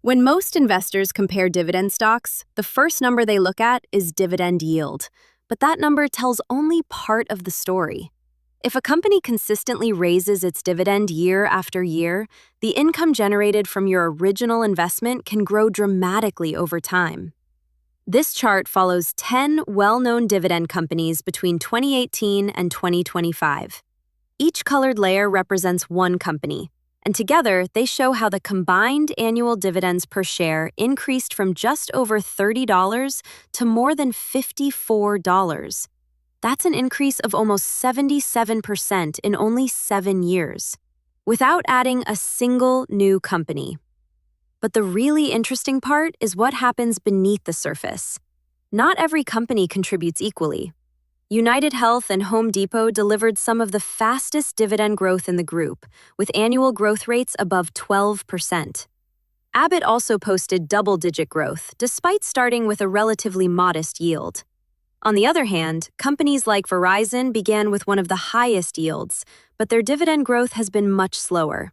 When most investors compare dividend stocks, the first number they look at is dividend yield. But that number tells only part of the story. If a company consistently raises its dividend year after year, the income generated from your original investment can grow dramatically over time. This chart follows 10 well-known dividend companies between 2018 and 2025. Each colored layer represents one company, and together they show how the combined annual dividends per share increased from just over $30 to more than $54. That's an increase of almost 77% in only 7 years, without adding a single new company. But the really interesting part is what happens beneath the surface. Not every company contributes equally. United Health and Home Depot delivered some of the fastest dividend growth in the group, with annual growth rates above 12%. Abbott also posted double-digit growth, despite starting with a relatively modest yield. On the other hand, companies like Verizon began with one of the highest yields, but their dividend growth has been much slower.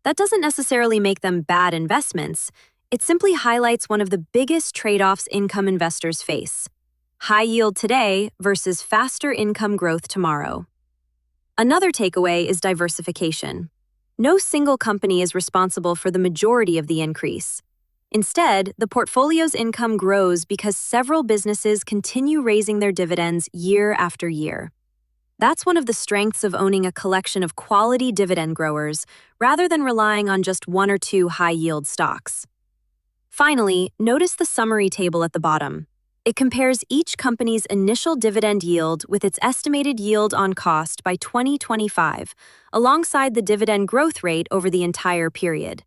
That doesn't necessarily make them bad investments. It simply highlights one of the biggest trade-offs income investors face: high yield today versus faster income growth tomorrow. Another takeaway is diversification. No single company is responsible for the majority of the increase. Instead, the portfolio's income grows because several businesses continue raising their dividends year after year. That's one of the strengths of owning a collection of quality dividend growers, rather than relying on just one or two high-yield stocks. Finally, notice the summary table at the bottom. It compares each company's initial dividend yield with its estimated yield on cost by 2025, alongside the dividend growth rate over the entire period.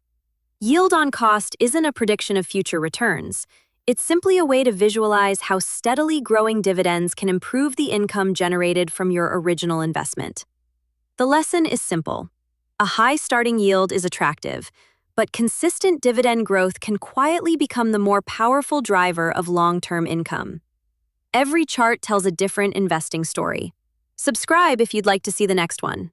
Yield on cost isn't a prediction of future returns. It's simply a way to visualize how steadily growing dividends can improve the income generated from your original investment. The lesson is simple. A high starting yield is attractive, but consistent dividend growth can quietly become the more powerful driver of long-term income. Every chart tells a different investing story. Subscribe if you'd like to see the next one.